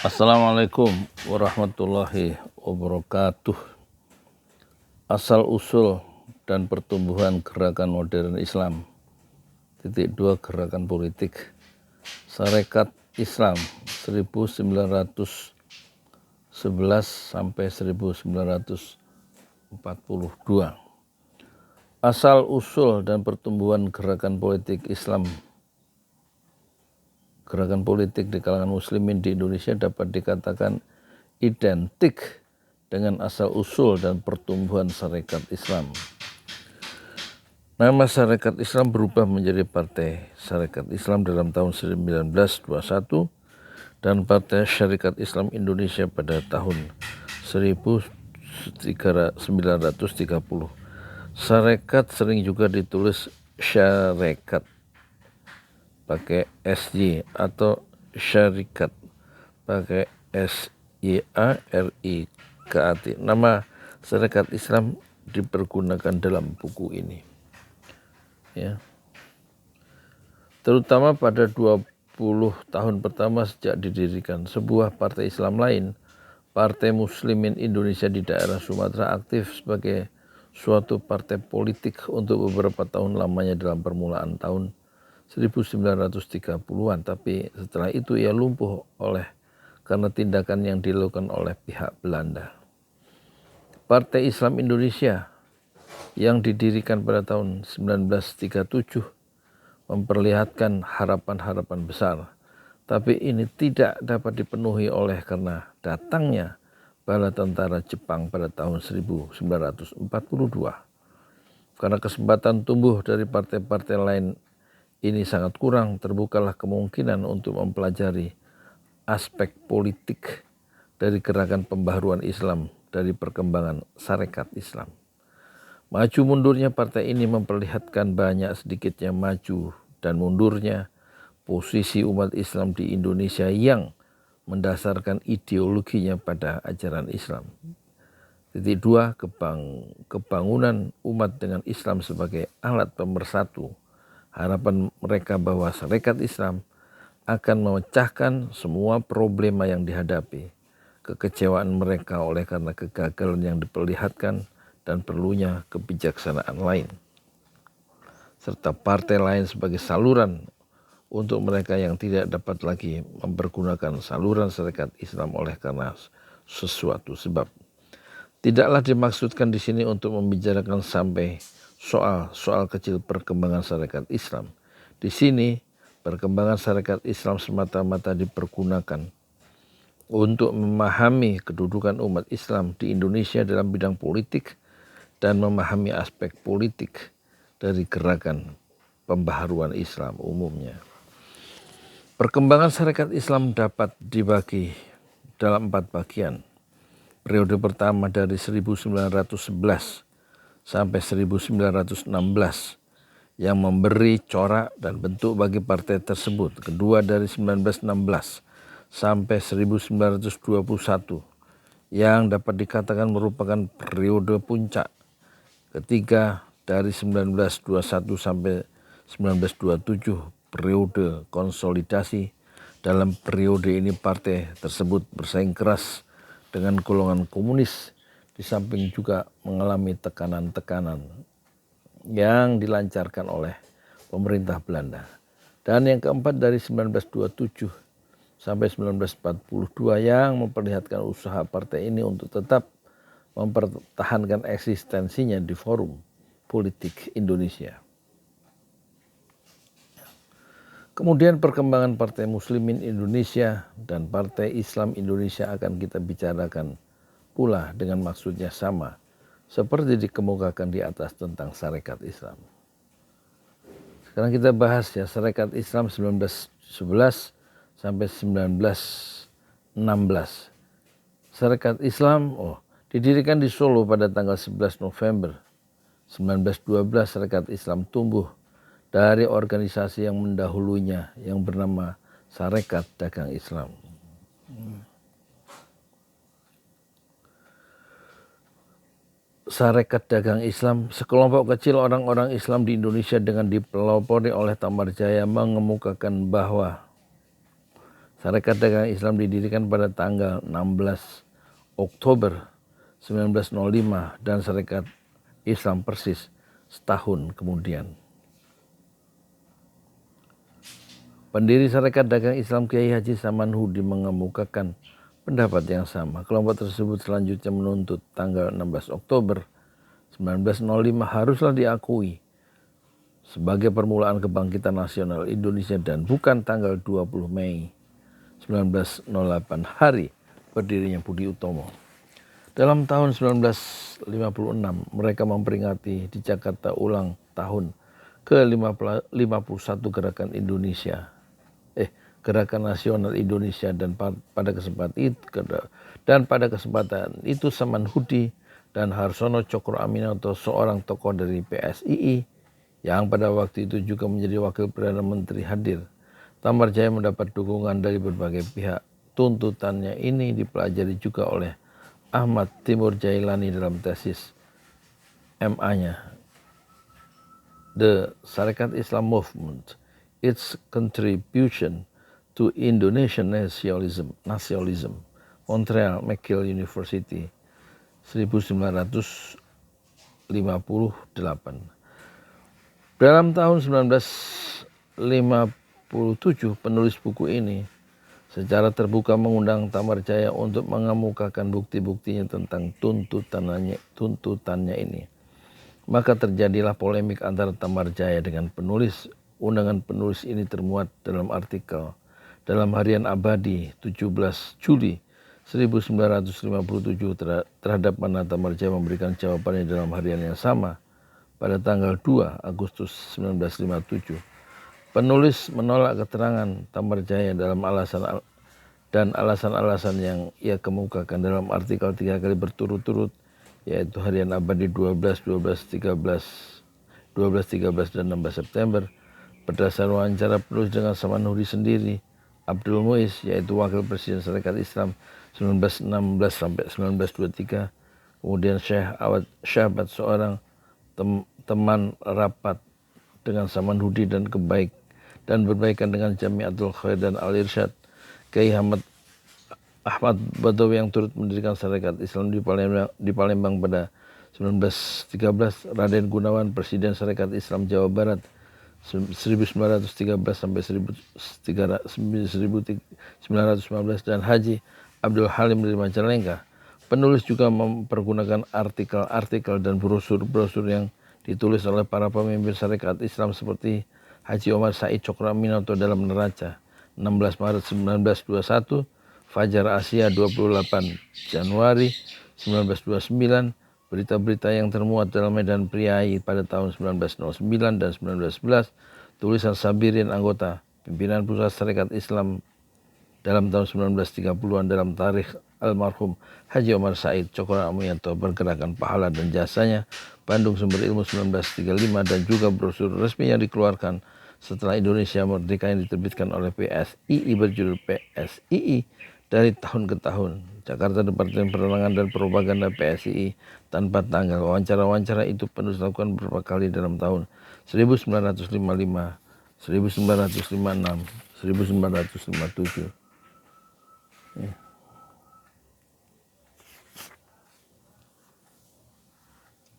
Assalamualaikum warahmatullahi wabarakatuh. Asal-usul dan pertumbuhan gerakan modern Islam. Titik 2 gerakan politik. Sarekat Islam 1911 sampai 1942. Asal-usul dan pertumbuhan gerakan politik Islam. Gerakan politik di kalangan muslimin di Indonesia dapat dikatakan identik dengan asal-usul dan pertumbuhan Sarekat Islam. Nama Sarekat Islam berubah menjadi Partai Sarekat Islam dalam tahun 1921 dan Partai Syarikat Islam Indonesia pada tahun 1930. Sarekat sering juga ditulis Syarekat pakai SY atau Syarikat pakai SYARIKAT. Nama Sarekat Islam dipergunakan dalam buku ini. Ya. Terutama pada 20 tahun pertama sejak didirikan, sebuah partai Islam lain, Partai Muslimin Indonesia di daerah Sumatera, aktif sebagai suatu partai politik untuk beberapa tahun lamanya dalam permulaan tahun 1930-an, tapi setelah itu ia lumpuh karena tindakan yang dilakukan oleh pihak Belanda. Partai Islam Indonesia yang didirikan pada tahun 1937 memperlihatkan harapan-harapan besar, tapi ini tidak dapat dipenuhi karena datangnya bala tentara Jepang pada tahun 1942. Karena kesempatan tumbuh dari partai-partai lain ini sangat kurang, terbukalah kemungkinan untuk mempelajari aspek politik dari gerakan pembaharuan Islam dari perkembangan Sarekat Islam. Maju mundurnya partai ini memperlihatkan banyak sedikitnya maju dan mundurnya posisi umat Islam di Indonesia yang mendasarkan ideologinya pada ajaran Islam. Titik 2, kebangunan umat dengan Islam sebagai alat pemersatu. Harapan mereka bahwa Sarekat Islam akan memecahkan semua problema yang dihadapi. Kekecewaan mereka karena kegagalan yang diperlihatkan dan perlunya kebijaksanaan lain. Serta partai lain sebagai saluran untuk mereka yang tidak dapat lagi mempergunakan saluran Sarekat Islam karena sesuatu sebab. Tidaklah dimaksudkan di sini untuk membicarakan sampai soal kecil perkembangan Sarekat Islam. Di sini perkembangan Sarekat Islam semata-mata dipergunakan untuk memahami kedudukan umat Islam di Indonesia dalam bidang politik dan memahami aspek politik dari gerakan pembaharuan Islam umumnya. Perkembangan Sarekat Islam dapat dibagi dalam 4 bagian. Periode pertama dari 1911 sampai 1916 yang memberi corak dan bentuk bagi partai tersebut. Kedua dari 1916 sampai 1921 yang dapat dikatakan merupakan periode puncak. Ketiga dari 1921 sampai 1927 periode konsolidasi. Dalam periode ini partai tersebut bersaing keras dengan golongan komunis, di samping juga mengalami tekanan-tekanan yang dilancarkan oleh pemerintah Belanda. Dan yang keempat dari 1927 sampai 1942 yang memperlihatkan usaha partai ini untuk tetap mempertahankan eksistensinya di forum politik Indonesia. Kemudian perkembangan Partai Muslimin Indonesia dan Partai Islam Indonesia akan kita bicarakan pula dengan maksudnya sama seperti dikemukakan di atas tentang Sarekat Islam. Sekarang kita bahas ya Sarekat Islam 1911 sampai 1916. Sarekat Islam didirikan di Solo pada tanggal 11 November 1912. Sarekat Islam tumbuh dari organisasi yang mendahulunya yang bernama Sarekat Dagang Islam. Sarekat Dagang Islam, sekelompok kecil orang-orang Islam di Indonesia dengan dipelopori oleh Tamar Jaya mengemukakan bahwa Sarekat Dagang Islam didirikan pada tanggal 16 Oktober 1905 dan Sarekat Islam persis setahun kemudian. Pendiri Sarekat Dagang Islam Kiai Haji Samanhudi mengemukakan pendapat yang sama. Kelompok tersebut selanjutnya menuntut tanggal 16 Oktober 1905 haruslah diakui sebagai permulaan kebangkitan nasional Indonesia dan bukan tanggal 20 Mei 1908 hari berdirinya Budi Utomo. Dalam tahun 1956 mereka memperingati di Jakarta ulang tahun ke-51 Gerakan Nasional Indonesia dan pada kesempatan itu Samanhudi dan Harsono Cokro Aminoto, seorang tokoh dari PSII yang pada waktu itu juga menjadi wakil Perdana Menteri, hadir. Tamarjaya mendapat dukungan dari berbagai pihak. Tuntutannya ini dipelajari juga oleh Ahmad Timur Jailani dalam tesis MA-nya, The Sarekat Islam Movement, Its Contribution to Indonesian Nationalism, Montreal McGill University, 1958. Dalam tahun 1957, penulis buku ini secara terbuka mengundang Tamarjaya untuk mengemukakan bukti-buktinya tentang tuntutannya ini. Maka terjadilah polemik antara Tamarjaya dengan penulis. Undangan penulis ini termuat dalam artikel dalam Harian Abadi 17 Juli 1957 terhadap mana Tamarjaya memberikan jawabannya dalam harian yang sama pada tanggal 2 Agustus 1957. Penulis menolak keterangan Tamarjaya dalam alasan-alasan yang ia kemukakan dalam artikel 3 kali berturut-turut, yaitu Harian Abadi 12, 13, dan 16 September. Berdasar wawancara penulis dengan Samanhudi sendiri, Abdul Muiz, yaitu wakil presiden Sarekat Islam 1916 sampai 1923, kemudian Syekh Awad Syahbat, seorang teman rapat dengan Samanhudi dan berbaikan dengan Jamiatul Khair dan Al-Irsyad, Kiai Ahmad Badawi yang turut mendirikan Sarekat Islam di Palembang pada 1913, Raden Gunawan, Presiden Sarekat Islam Jawa Barat 1913 sampai 1915, dan Haji Abdul Halim dari Majalengka. Penulis juga mempergunakan artikel-artikel dan brosur-brosur yang ditulis oleh para pemimpin Sarekat Islam seperti Haji Omar Said Cokro Aminoto dalam Neraca 16 Maret 1921, Fajar Asia 28 Januari 1929, berita-berita yang termuat dalam Medan Priai pada tahun 1909 dan 1911, tulisan Sabirin anggota pimpinan pusat Sarekat Islam dalam tahun 1930-an dalam tarikh almarhum Haji Omar Said Cokro Aminoto, Pergerakan Pahala dan Jasanya, Bandung Sumber Ilmu 1935, dan juga brosur resmi yang dikeluarkan setelah Indonesia Merdeka yang diterbitkan oleh PSII berjudul PSII dari tahun ke tahun. Jakarta, Departemen Penerangan dan Propaganda PSII tanpa tanggal. Wawancara-wawancara itu penulis lakukan beberapa kali dalam tahun 1955, 1956, 1957.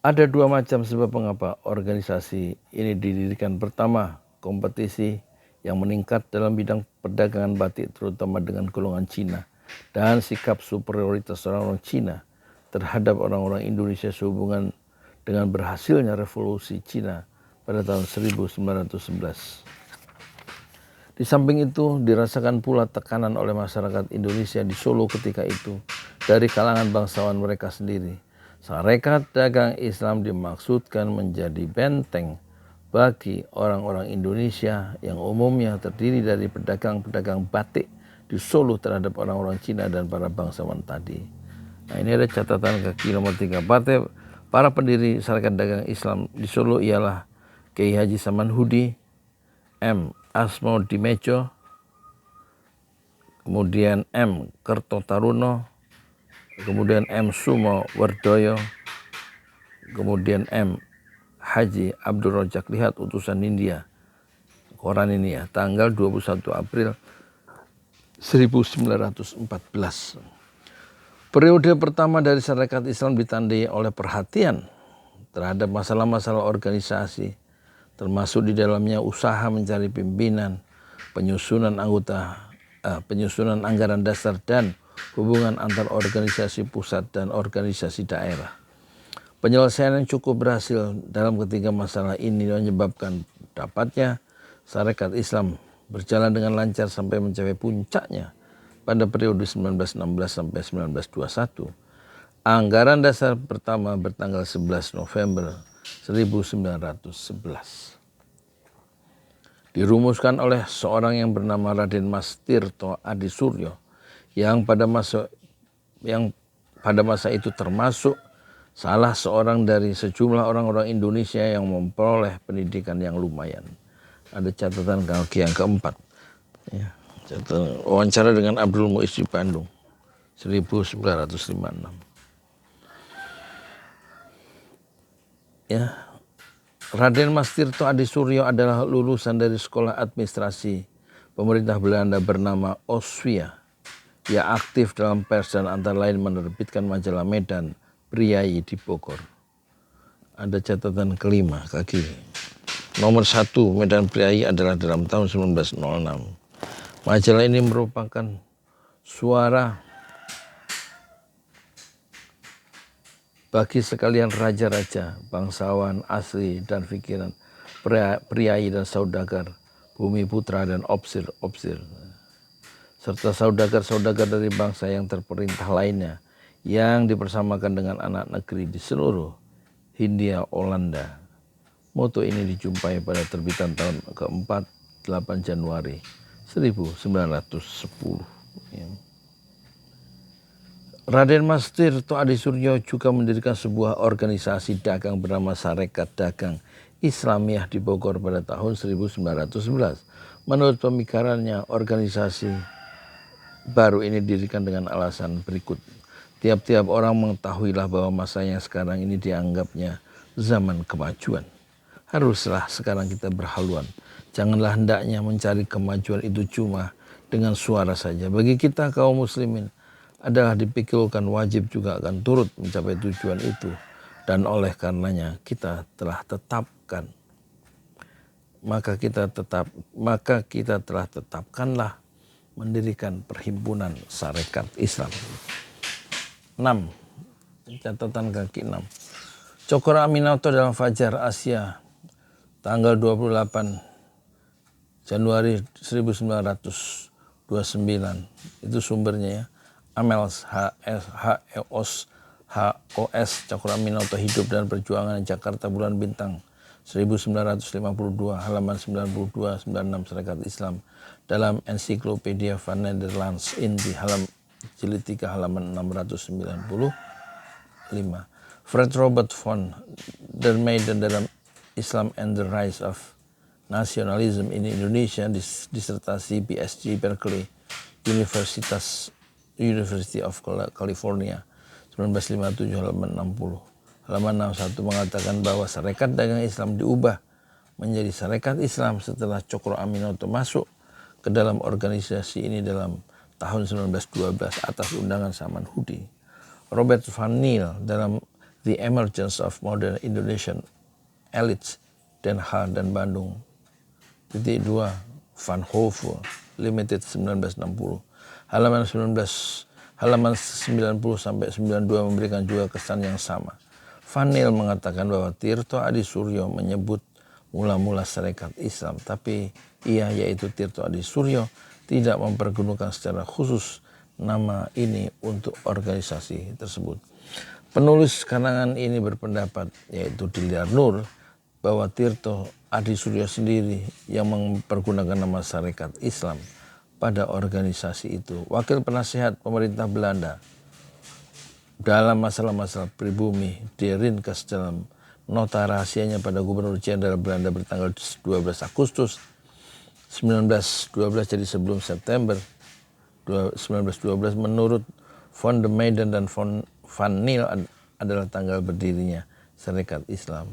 Ada dua macam sebab mengapa organisasi ini didirikan. Pertama, kompetisi yang meningkat dalam bidang perdagangan batik, terutama dengan golongan Cina, dan sikap superioritas orang-orang Cina terhadap orang-orang Indonesia sehubungan dengan berhasilnya revolusi Cina pada tahun 1911. Di samping itu, dirasakan pula tekanan oleh masyarakat Indonesia di Solo ketika itu dari kalangan bangsawan mereka sendiri. Sarekat Dagang Islam dimaksudkan menjadi benteng bagi orang-orang Indonesia yang umumnya terdiri dari pedagang-pedagang batik di Solo terhadap orang-orang Cina dan para bangsawan tadi. Nah, ini ada catatan kaki nomor 3. Para pendiri Sarekat Dagang Islam di Solo ialah Kiai Haji Samanhudi, M. Asmodimejo, kemudian M. Kertotaruno, kemudian M. Sumo Wardoyo, kemudian M. Haji Abdul Rojak. Lihat utusan India, koran ini ya, tanggal 21 April 1914. Periode pertama dari Sarekat Islam ditandai oleh perhatian terhadap masalah-masalah organisasi, termasuk di dalamnya usaha mencari pimpinan, penyusunan anggaran dasar dan hubungan antar organisasi pusat dan organisasi daerah. Penyelesaian yang cukup berhasil dalam ketiga masalah ini menyebabkan dapatnya Sarekat Islam berjalan dengan lancar sampai mencapai puncaknya pada periode 1916 sampai 1921. Anggaran dasar pertama bertanggal 11 November 1911. Dirumuskan oleh seorang yang bernama Raden Mas Tirto Adisuryo yang pada masa itu termasuk salah seorang dari sejumlah orang-orang Indonesia yang memperoleh pendidikan yang lumayan. Ada catatan kaki yang keempat. Ya, catatan wawancara dengan Abdul Muiz di Bandung 1956. Ya, Raden Mas Tirto Adisuryo adalah lulusan dari sekolah administrasi pemerintah Belanda bernama Oswia. Ia aktif dalam pers dan antara lain menerbitkan majalah Medan Priayi di Bogor. Ada catatan kelima kaki. Nomor 1 Medan Priayi adalah dalam tahun 1906. Majalah ini merupakan suara bagi sekalian raja-raja, bangsawan asli dan pikiran, priayi dan saudagar, bumi putra dan opsir-opsir, serta saudagar-saudagar dari bangsa yang terperintah lainnya yang dipersamakan dengan anak negeri di seluruh Hindia Olanda. Moto ini dijumpai pada terbitan tahun keempat 8 Januari 1910. Ya. Raden Mas Tirto Adisuryo juga mendirikan sebuah organisasi dagang bernama Sarekat Dagang Islamiyah di Bogor pada tahun 1911. Menurut pemikirannya, organisasi baru ini didirikan dengan alasan berikut. Tiap-tiap orang mengetahuilah bahwa masa yang sekarang ini dianggapnya zaman kemajuan. Haruslah sekarang kita berhaluan. Janganlah hendaknya mencari kemajuan itu cuma dengan suara saja. Bagi kita kaum muslimin, adalah dipikirkan wajib juga akan turut mencapai tujuan itu, dan oleh karenanya kita telah tetapkan maka kita telah tetapkanlah mendirikan perhimpunan Sarekat Islam. 6. Catatan kaki 6. Cokro Aminoto dalam Fajar Asia tanggal 28 Januari 1929. Itu sumbernya ya. Amels HOS Cokro Aminoto Hidup dan Perjuangan Jakarta Bulan Bintang 1952 halaman 92-96 Sarekat Islam dalam Ensiklopedia van Nederlands in di jilid 3 halaman 695. Fred Robert von der Meiden dalam Islam and the Rise of Nationalism in Indonesia, disertasi PhD Berkeley University of California 1957 halaman 60. Halaman 61 mengatakan bahwa Sarekat Dagang Islam diubah menjadi Sarekat Islam setelah Cokro Aminoto masuk ke dalam organisasi ini dalam tahun 1912 atas undangan Samanhudi. Robert van Niel dalam The Emergence of Modern Indonesian Elites Den Haag dan Bandung. 2. Van Hove Limited 1960. Halaman 90 sampai 92 memberikan juga kesan yang sama. Van Niel mengatakan bahwa Tirto Adisuryo menyebut mula-mula Sarekat Islam, tapi ia yaitu Tirto Adisuryo tidak mempergunakan secara khusus nama ini untuk organisasi tersebut. Penulis karangan ini berpendapat, yaitu Diliar Nur, bahwa Tirto Adisuryo sendiri yang mempergunakan nama Sarekat Islam pada organisasi itu. Wakil penasihat pemerintah Belanda dalam masalah-masalah pribumi diringkas dalam nota rahasianya pada Gubernur Jenderal Belanda bertanggal 12 Agustus 1912, jadi sebelum September 1912. Menurut von der Meiden dan Van Niel adalah tanggal berdirinya Sarekat Islam.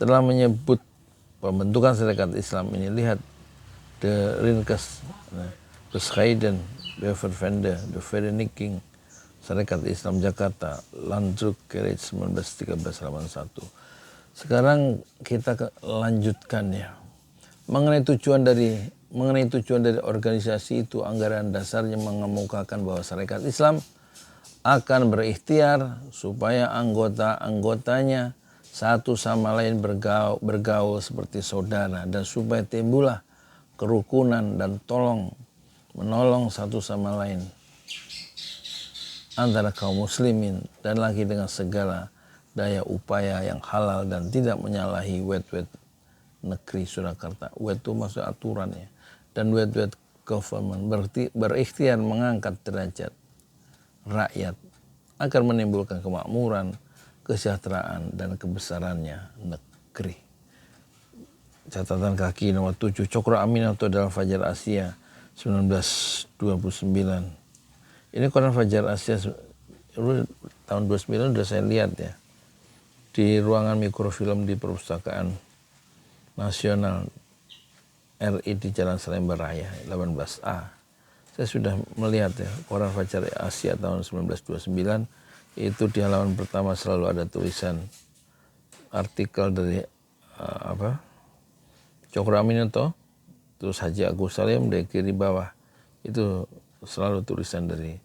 Telah menyebut pembentukan Syarikat Islam ini, lihat de Ringkes, Bescheiden, Beverwende, de Vereniging Syarikat Islam Jakarta, Landruk Kerit 1913 halaman 1. Sekarang kita lanjutkan ya. Mengenai tujuan dari organisasi itu, anggaran dasarnya mengemukakan bahwa Syarikat Islam akan berikhtiar supaya anggota-anggotanya satu sama lain bergaul seperti saudara, dan supaya timbullah kerukunan dan menolong satu sama lain antara kaum muslimin, dan lagi dengan segala daya upaya yang halal dan tidak menyalahi wet-wet negeri Surakarta. Wet itu maksud aturan ya. Dan wet-wet government, berikhtiar mengangkat derajat rakyat agar menimbulkan kemakmuran, kesejahteraan, dan kebesarannya negeri. Catatan kaki nomor 7, Cokro Aminoto dalam Fajar Asia 1929. Ini koran Fajar Asia tahun 29 sudah saya lihat ya, di ruangan mikrofilm di Perpustakaan Nasional RI di Jalan Salemba Raya 18A. Saya sudah melihat ya, koran Fajar Asia tahun 1929, itu di halaman pertama selalu ada tulisan artikel dari Cokro Aminoto, terus Haji Agus Salim, di kiri bawah itu selalu tulisan dari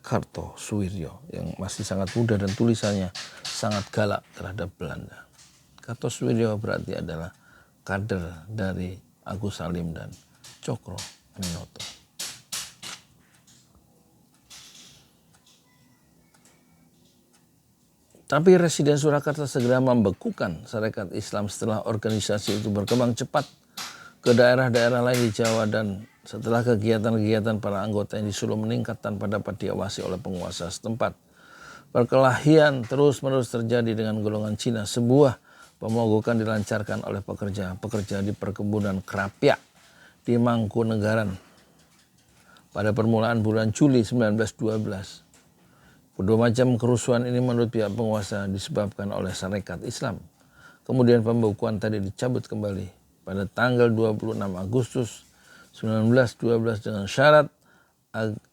Kartosuwiryo yang masih sangat muda dan tulisannya sangat galak terhadap Belanda. Kartosuwiryo berarti adalah kader dari Agus Salim dan Cokro Aminoto. Tapi Residen Surakarta segera membekukan Syarikat Islam setelah organisasi itu berkembang cepat ke daerah-daerah lain di Jawa, dan setelah kegiatan-kegiatan para anggota yang disuruh meningkat tanpa dapat diawasi oleh penguasa setempat. Perkelahian terus-menerus terjadi dengan golongan Cina. Sebuah pemogokan dilancarkan oleh pekerja di perkebunan Krapyak di Mangkunegaran pada permulaan bulan Juli 1912. Kedua macam kerusuhan ini menurut pihak penguasa disebabkan oleh Syarikat Islam. Kemudian pembekuan tadi dicabut kembali pada tanggal 26 Agustus 1912 dengan syarat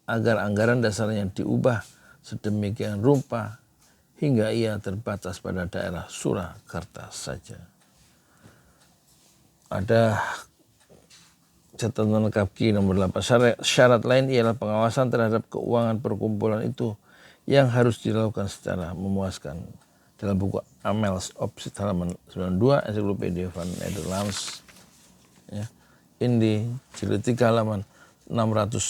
agar anggaran dasarnya diubah sedemikian rupa hingga ia terbatas pada daerah Surakarta saja. Ada catatan kaki nomor 8. Syarat lain ialah pengawasan terhadap keuangan perkumpulan itu yang harus dilakukan secara memuaskan. Dalam buku Amels Opsit halaman 92, Ensiklopedia van Nederlands ya, Indi jilid 3 halaman 695.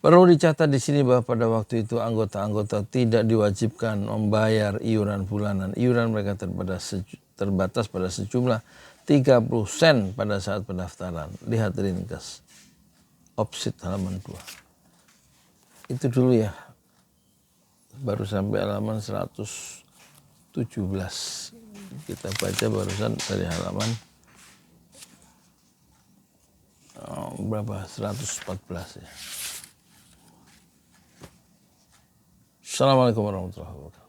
Perlu dicatat di sini bahwa pada waktu itu anggota-anggota tidak diwajibkan membayar iuran bulanan. Iuran mereka terbatas pada sejumlah 30 sen pada saat pendaftaran. Lihat ringkas Opsit halaman 2. Itu dulu ya. Baru sampai halaman 117. Kita baca barusan dari halaman berapa? 114 ya. Assalamualaikum warahmatullahi wabarakatuh.